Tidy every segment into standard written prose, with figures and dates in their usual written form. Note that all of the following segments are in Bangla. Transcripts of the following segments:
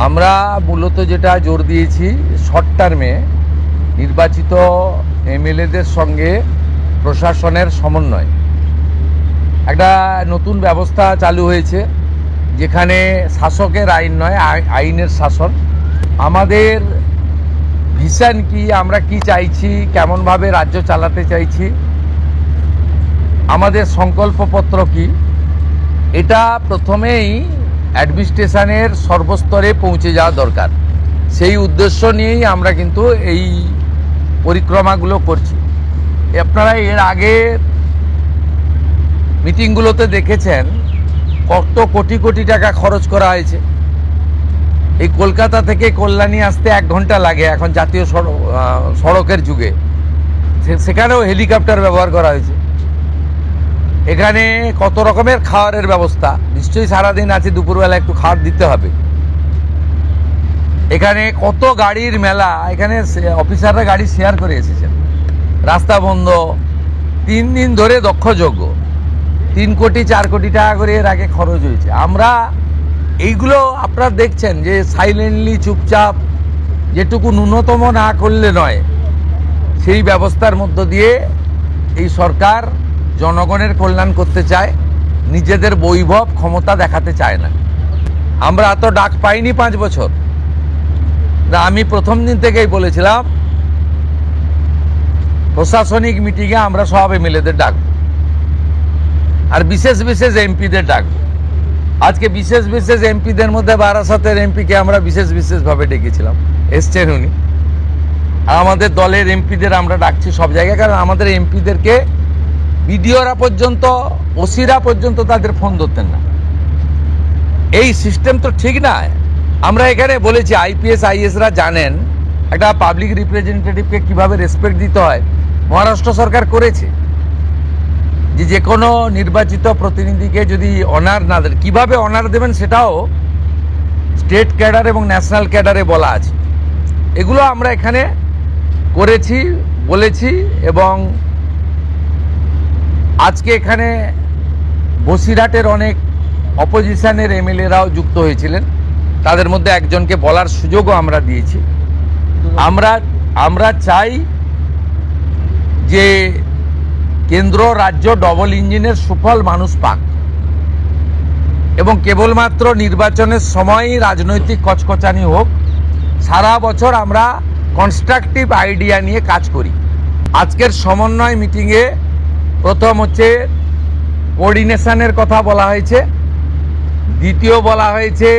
আমরা মূলত যেটা জোর দিয়েছি, শর্ট টার্মে নির্বাচিত এমএলএদের সঙ্গে প্রশাসনের সমন্বয়। একটা নতুন ব্যবস্থা চালু হয়েছে, যেখানে শাসকের আইন নয়, আইনের শাসন। আমাদের ভিশন কি, আমরা কি চাইছি, কেমনভাবে রাজ্য চালাতে চাইছি, আমাদের সংকল্পপত্র কি, এটা প্রথমেই অ্যাডমিনিস্ট্রেশনের সর্বস্তরে পৌঁছে যাওয়া দরকার। সেই উদ্দেশ্য নিয়েই আমরা কিন্তু এই পরিক্রমাগুলো করছি। আপনারা এর আগে মিটিংগুলোতে দেখেছেন কত কোটি কোটি টাকা খরচ করা হয়েছে। এই কলকাতা থেকে কল্যাণী আসতে 1 ঘন্টা লাগে এখন জাতীয় সড়কের যুগে, সেখানেও হেলিকপ্টার ব্যবহার করা হয়েছে। এখানে কত রকমের খাবারের ব্যবস্থা, নিশ্চয়ই সারাদিন আছে, দুপুরবেলা একটু খাবার দিতে হবে। এখানে কত গাড়ির মেলা, এখানে অফিসাররা গাড়ি শেয়ার করে এসেছেন। রাস্তা বন্ধ, 3 দিন ধরে দক্ষযজ্ঞ, 3 কোটি 4 কোটি টাকা করে এর আগে খরচ হয়েছে। আমরা এইগুলো আপনারা দেখছেন যে সাইলেন্টলি চুপচাপ, যেটুকু ন্যূনতম না করলে নয়, সেই ব্যবস্থার মধ্য দিয়ে এই সরকার জনগণের কল্যাণ করতে চায়, নিজেদের বৈভব ক্ষমতা দেখাতে চায় না। আমরা এত ডাক পাইনি 5 বছর। আমি প্রথম দিন থেকেই বলেছিলাম প্রশাসনিক মিটিংয়ে আমরা সব এমএলএদের ডাকব, আর বিশেষ বিশেষ এমপিদের ডাকব। আজকে বিশেষ বিশেষ এমপিদের মধ্যে বারাসাতের এমপিকে আমরা বিশেষভাবে ডেকেছিলাম, এসছেন উনি। আর আমাদের দলের এমপিদের আমরা ডাকছি সব জায়গায়, কারণ আমাদের এমপিদেরকে বিডিওরা পর্যন্ত, ওসিরা পর্যন্ত তাদের ফোন ধরতেন না। এই সিস্টেম তো ঠিক না। আমরা এখানে বলেছি আইপিএস আইএসরা জানেন একটা পাবলিক রিপ্রেজেন্টেটিভকে কিভাবে রেসপেক্ট দিতে হয়। মহারাষ্ট্র সরকার করেছে যে কোনো নির্বাচিত প্রতিনিধিকে যদি অনার না দেন, কীভাবে অনার দেবেন সেটাও স্টেট ক্যাডার এবং ন্যাশনাল ক্যাডারে বলা আছে। এগুলো আমরা এখানে করেছি, বলেছি। এবং আজকে এখানে বসিরহাটের অনেক অপোজিশনের এমএলএরাও যুক্ত হয়েছিলেন, তাদের মধ্যে একজনকে বলার সুযোগও আমরা দিয়েছি। আমরা চাই যে কেন্দ্র রাজ্য ডবল ইঞ্জিনের সুফল মানুষ পাক, এবং কেবলমাত্র নির্বাচনের সময়ই রাজনৈতিক কচকচানি হোক। সারা বছর আমরা কনস্ট্রাকটিভ আইডিয়া নিয়ে কাজ করি। আজকের সমন্বয় মিটিংয়ে প্রথম হচ্ছে কোঅর্ডিনেশনের কথা বলা হয়েছে, দ্বিতীয় বলা হয়েছে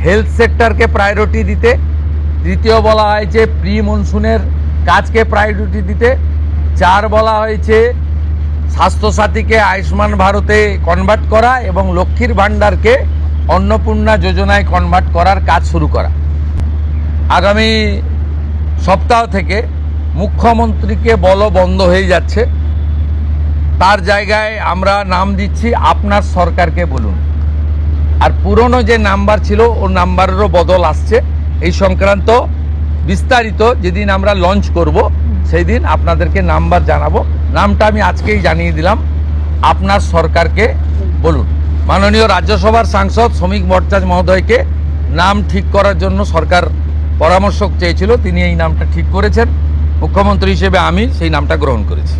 হেলথ সেক্টরকে প্রায়োরিটি দিতে, তৃতীয় বলা হয়েছে প্রি মনসুনের কাজকে প্রায়োরিটি দিতে, 4 বলা হয়েছে স্বাস্থ্যসাথীকে আয়ুষ্মান ভারতে কনভার্ট করা এবং লক্ষ্মীর ভাণ্ডারকে অন্নপূর্ণা যোজনায় কনভার্ট করার কাজ শুরু করা। আগামী সপ্তাহ থেকে মুখ্যমন্ত্রীকে বন্ধ হয়ে যাচ্ছে, তার জায়গায় আমরা নাম দিচ্ছি আপনার সরকারকে বলুন। আর পুরনো যে নাম্বার ছিল ওর নাম্বারেরও বদল আসছে। এই সংক্রান্ত বিস্তারিত যেদিন আমরা লঞ্চ করব সেই দিন আপনাদেরকে নাম্বার জানাবো। নামটা আমি আজকেই জানিয়ে দিলাম, আপনার সরকারকে বলুন। মাননীয় রাজ্যসভার সাংসদ শ্রমিক ভট্টাচার্য মহোদয়কে নাম ঠিক করার জন্য সরকার পরামর্শ চেয়েছিল, তিনি এই নামটা ঠিক করেছেন। মুখ্যমন্ত্রী হিসেবে আমি সেই নামটা গ্রহণ করেছি।